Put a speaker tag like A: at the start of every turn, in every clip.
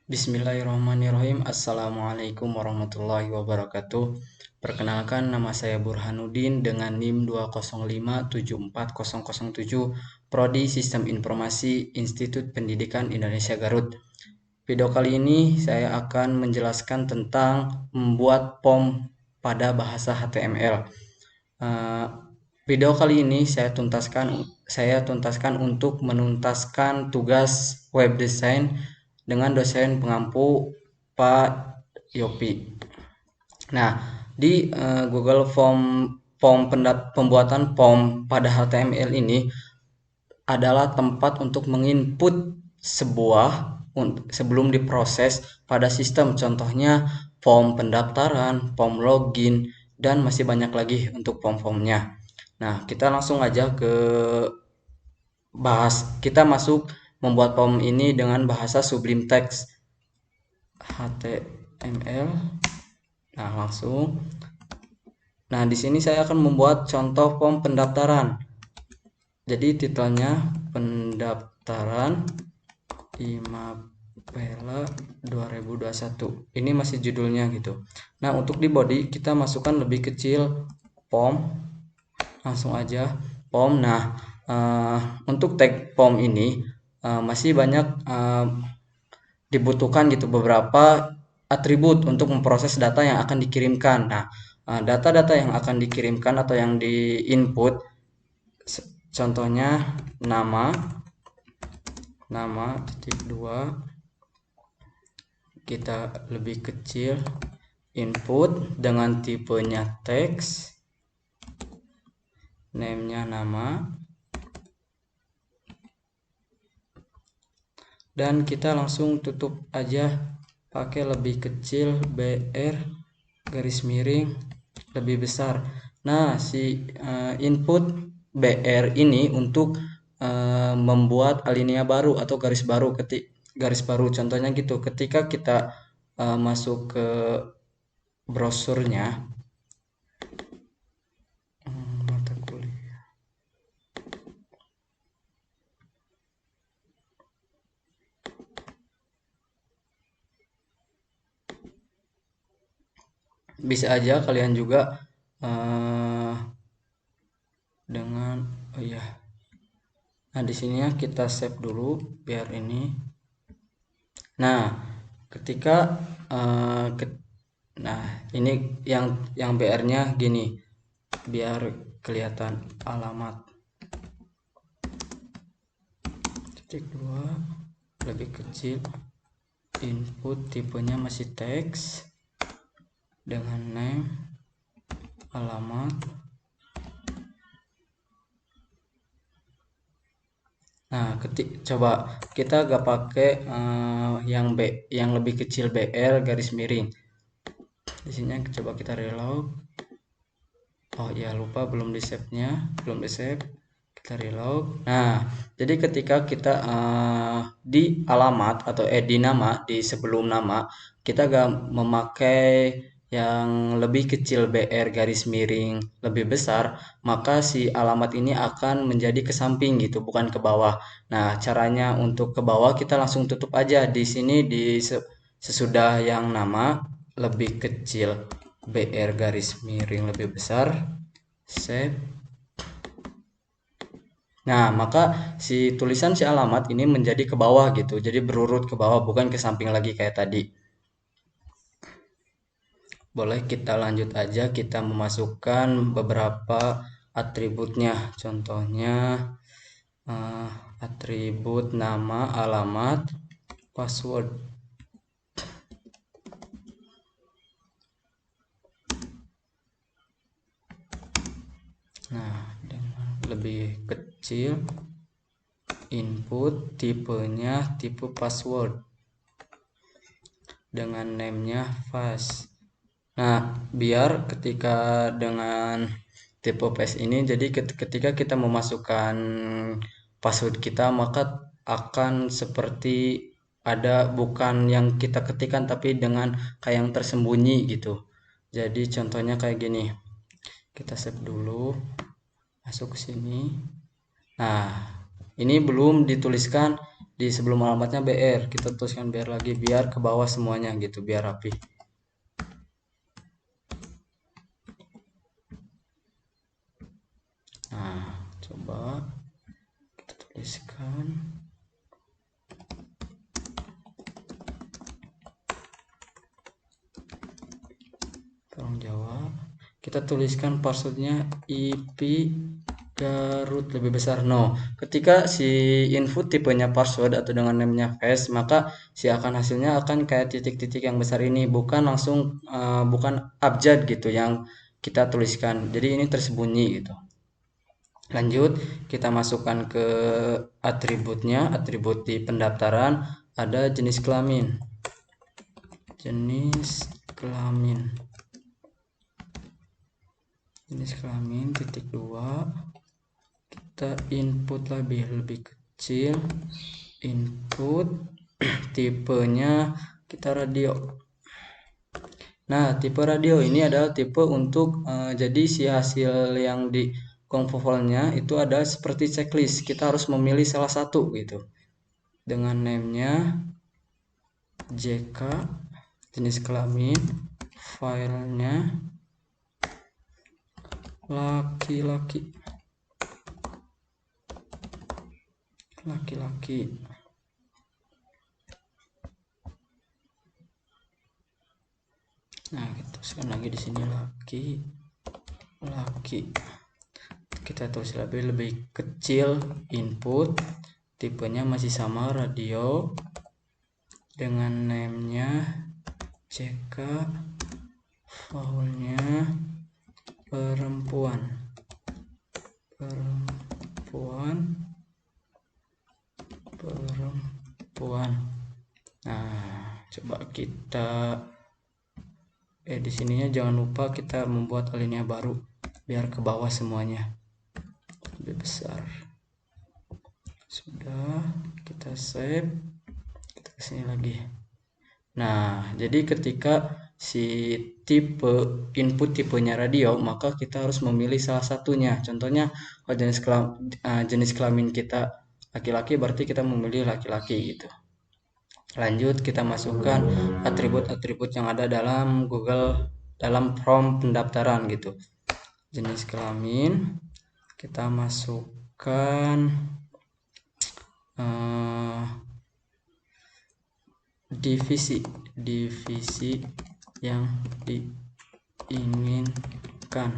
A: Bismillahirrahmanirrahim. Assalamualaikum warahmatullahi wabarakatuh. Perkenalkan, nama saya Burhanuddin dengan NIM 205740007, Prodi Sistem Informasi Institut Pendidikan Indonesia Garut. Video kali ini saya akan menjelaskan tentang membuat POM pada bahasa HTML. Video kali ini saya tuntaskan untuk menuntaskan tugas web design dengan dosen pengampu Pak Yopi. Nah, di Google pembuatan POM pada HTML ini adalah tempat untuk menginput sebuah sebelum diproses pada sistem. Contohnya form pendaftaran, form login, dan masih banyak lagi untuk form-formnya. Nah, kita langsung aja kita masuk membuat form ini dengan bahasa Sublime Text HTML. Nah, langsung. Nah, di sini saya akan membuat contoh form pendaftaran. Jadi titelnya pendaftaran IMAPELA 2021. Ini masih judulnya gitu. Nah, untuk di body kita masukkan lebih kecil form. Langsung aja form. Nah, untuk tag form ini masih banyak dibutuhkan gitu beberapa atribut untuk memproses data yang akan dikirimkan. Nah, data-data yang akan dikirimkan atau yang di-input contohnya nama titik 2, kita lebih kecil, input dengan tipenya teks, name-nya nama, dan kita langsung tutup aja pakai lebih kecil BR garis miring lebih besar. Nah, si input BR ini untuk membuat alinea baru atau garis baru. Contohnya gitu, ketika kita masuk ke brosurnya, mata kuliah, bisa aja kalian juga dengan Nah, di sini kita save dulu biar ini. Nah, ketika nah, ini yang BR-nya gini biar kelihatan alamat. Titik 2 lebih kecil, input tipenya masih teks dengan name, alamat. Nah, coba kita gak pakai yang lebih kecil BR garis miring. Di sini coba kita reload. Oh ya, lupa belum di save-nya, belum di save. Kita reload. Nah, jadi ketika kita di alamat atau di nama, di sebelum nama, kita gak memakai yang lebih kecil BR garis miring lebih besar, maka si alamat ini akan menjadi ke samping gitu, bukan ke bawah. Nah, caranya untuk ke bawah kita langsung tutup aja di sini di sesudah yang nama lebih kecil BR garis miring lebih besar, save. Nah, maka si tulisan si alamat ini menjadi ke bawah gitu. Jadi berurut ke bawah, bukan ke samping lagi kayak tadi. Boleh kita lanjut aja, kita memasukkan beberapa atributnya. Contohnya atribut nama, alamat, password. Nah, dengan lebih kecil, input tipenya tipe password dengan name-nya fast. Nah, biar ketika dengan tipe paste ini, jadi ketika kita memasukkan password kita, maka akan seperti ada bukan yang kita ketikkan tapi dengan kayak yang tersembunyi gitu. Jadi contohnya kayak gini. Kita save dulu, masuk ke sini. Nah, ini belum dituliskan di sebelum alamatnya BR kita tuliskan BR lagi biar ke bawah semuanya gitu, biar rapi. Nah, coba kita tuliskan. Tolong jawab. Kita tuliskan passwordnya IP Garut lebih besar. No, ketika si input tipenya password atau dengan namanya hash, maka si akan hasilnya akan kayak titik-titik yang besar ini, bukan langsung bukan abjad gitu yang kita tuliskan. Jadi ini tersembunyi gitu. Lanjut, kita masukkan ke atributnya. Atribut di pendaftaran ada jenis kelamin. Jenis kelamin. Jenis kelamin titik 2. Kita input lebih kecil, input tipenya kita radio. Nah, tipe radio ini adalah tipe untuk jadi si hasil yang di confovalnya itu ada seperti checklist, kita harus memilih salah satu gitu dengan namenya JK, jenis kelamin, filenya laki-laki. Nah, kita tuliskan lagi di sini laki. Kita tulis lebih kecil input, tipenya masih sama radio dengan namenya CK, filenya perempuan. Nah, coba kita di sininya jangan lupa kita membuat alinea baru biar ke bawah semuanya lebih besar. Sudah, kita save, kita kesini lagi. Nah, jadi ketika si tipe input tipenya radio, maka kita harus memilih salah satunya. Contohnya kalau jenis kelamin kita laki-laki, berarti kita memilih laki-laki gitu. Lanjut, kita masukkan atribut-atribut yang ada dalam Google dalam prompt pendaftaran gitu. Jenis kelamin kita masukkan divisi yang diinginkan.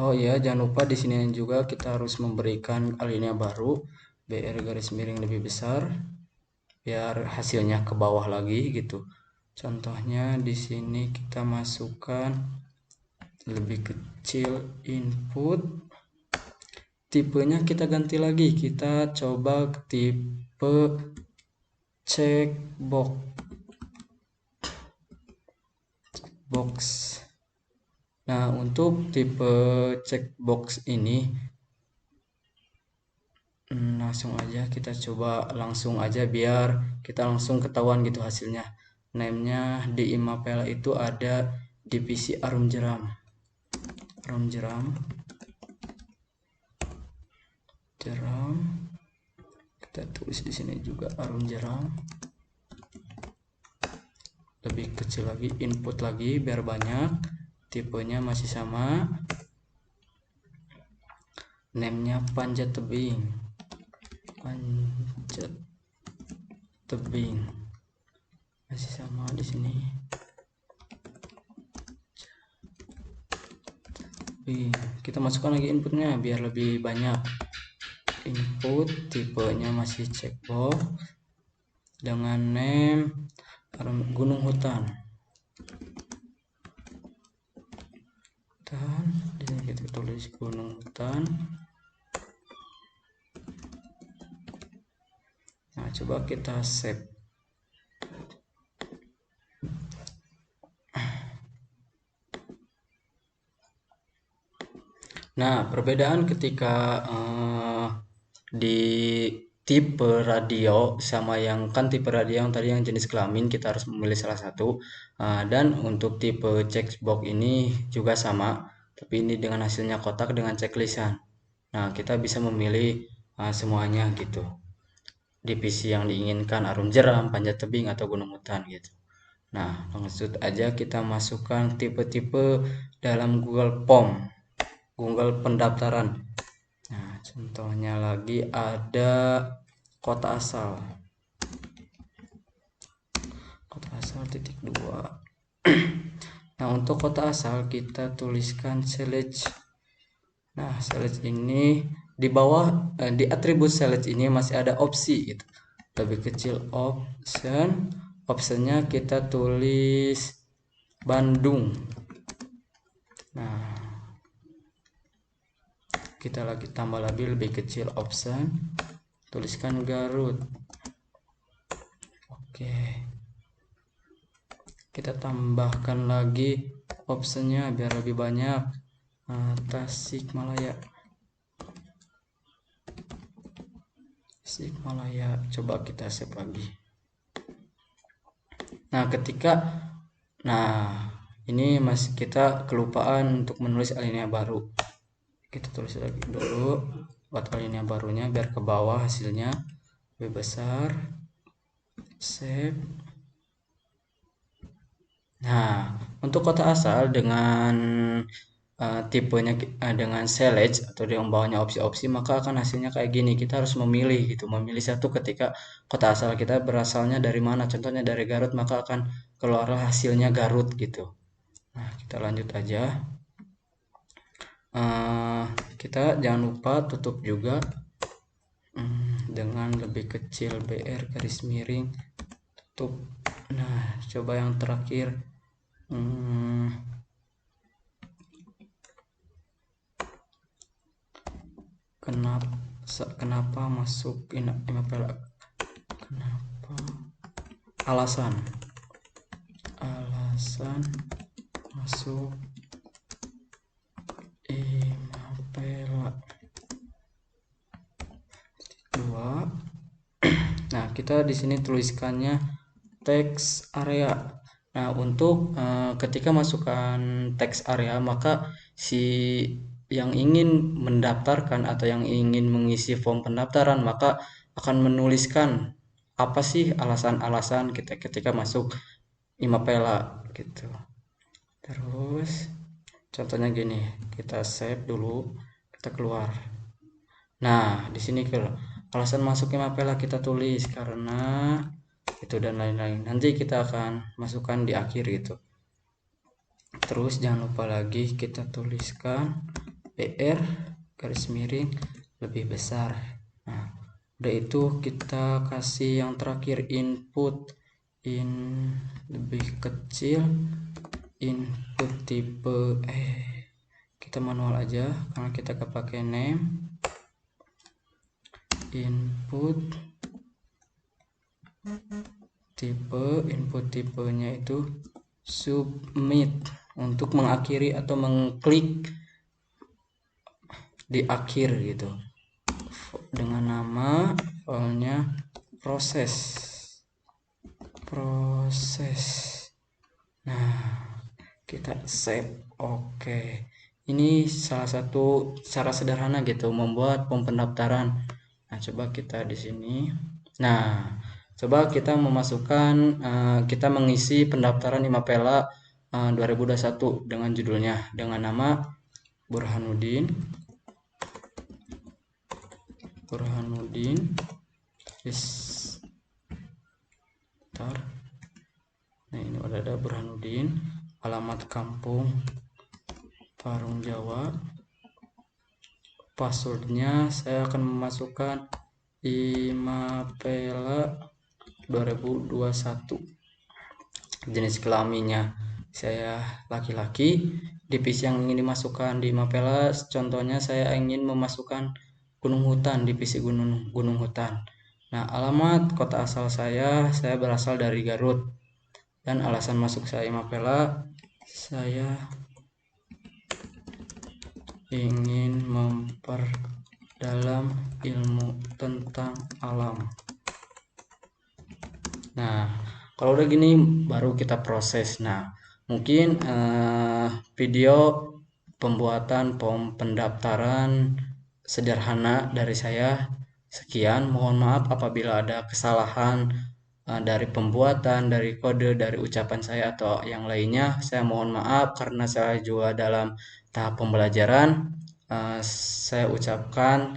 A: Oh iya, jangan lupa di sini juga kita harus memberikan alinea baru BR garis miring lebih besar biar hasilnya ke bawah lagi gitu. Contohnya di sini kita masukkan lebih kecil input, tipenya kita ganti lagi, kita coba ke tipe checkbox. Nah, untuk tipe checkbox ini langsung aja kita coba langsung aja biar kita langsung ketahuan gitu hasilnya. Namenya di Imapela itu ada divisi arum jeram. Kita tulis di sini juga arum jeram. Lebih kecil lagi, input lagi biar banyak. Tipenya masih sama. Namenya panjat tebing. Masih sama di sini. Kita masukkan lagi inputnya biar lebih banyak. Input tipenya masih checkbox dengan name gunung hutan. Dan di sini kita tulis gunung hutan. Nah, coba kita save. Nah, perbedaan ketika di tipe radio sama yang kan tipe radio yang tadi yang jenis kelamin kita harus memilih salah satu, dan untuk tipe checkbox ini juga sama, tapi ini dengan hasilnya kotak dengan checklistan. Nah, kita bisa memilih semuanya gitu. Divisi yang diinginkan, arum jeram, panjat tebing, atau gunung hutan gitu. Nah, langsung aja kita masukkan tipe-tipe dalam Google Form, Google pendaftaran. Nah, contohnya lagi ada kota asal. Kota asal titik 2. Nah, untuk kota asal kita tuliskan select. Nah, select ini di bawah di atribut select ini masih ada opsi gitu. Lebih kecil optionnya kita tulis Bandung. Nah, kita lagi tambah lagi lebih kecil option, tuliskan Garut. Oke, kita tambahkan lagi optionnya biar lebih banyak. Tasikmalaya. Coba kita save lagi. Nah, ini masih kita kelupaan untuk menulis alinea baru. Kita tulis lagi dulu buat alinea barunya biar ke bawah hasilnya lebih besar. Save. Nah, untuk kota asal dengan tipenya dengan select atau yang bawahnya opsi-opsi, maka akan hasilnya kayak gini. Kita harus memilih gitu, memilih satu ketika kota asal kita berasalnya dari mana. Contohnya dari Garut, maka akan keluarlah hasilnya Garut gitu. Nah, kita lanjut aja. Kita jangan lupa tutup juga dengan lebih kecil BR garis miring tutup. Nah, coba yang terakhir. Kenapa masuk Imapela? Kenapa? Alasan masuk Imapela 2. Nah, kita di sini tuliskannya teks area. Nah, untuk ketika masukkan teks area, maka si yang ingin mendaftarkan atau yang ingin mengisi form pendaftaran, maka akan menuliskan apa sih alasan-alasan kita ketika masuk Imapela gitu. Terus contohnya gini, kita save dulu, kita keluar. Nah, di sini alasan masuk Imapela kita tulis karena itu dan lain-lain. Nanti kita akan masukkan di akhir gitu. Terus jangan lupa lagi kita tuliskan BR garis miring lebih besar. Nah, udah itu kita kasih yang terakhir input lebih kecil, input tipe kita manual aja karena kita kepake name. Input tipenya itu submit untuk mengakhiri atau mengklik di akhir gitu dengan nama filenya proses. Nah, kita save. Oke, ini salah satu cara sederhana gitu membuat form pendaftaran. Nah, coba kita di sini. Nah, coba kita memasukkan kita mengisi pendaftaran Imapela 2021 dengan judulnya dengan nama Burhanuddin. Nah, ini udah ada Burhanuddin, alamat kampung Parung Jawa. Passwordnya saya akan memasukkan Imapela 2021. Jenis kelaminnya saya laki-laki. Divisi yang ingin dimasukkan di Imapela, contohnya saya ingin memasukkan gunung hutan, divisi gunung hutan. Nah, alamat kota asal saya berasal dari Garut. Dan alasan masuk saya Imapela, saya ingin memperdalam ilmu tentang alam. Nah, kalau udah gini baru kita proses. Nah, mungkin video pembuatan form pendaftaran sederhana dari saya. Sekian, mohon maaf apabila ada kesalahan dari pembuatan, dari kode, dari ucapan saya atau yang lainnya. Saya mohon maaf karena saya juga dalam tahap pembelajaran. Saya ucapkan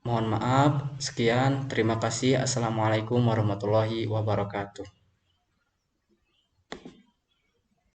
A: mohon maaf. Sekian, terima kasih. Assalamualaikum warahmatullahi wabarakatuh.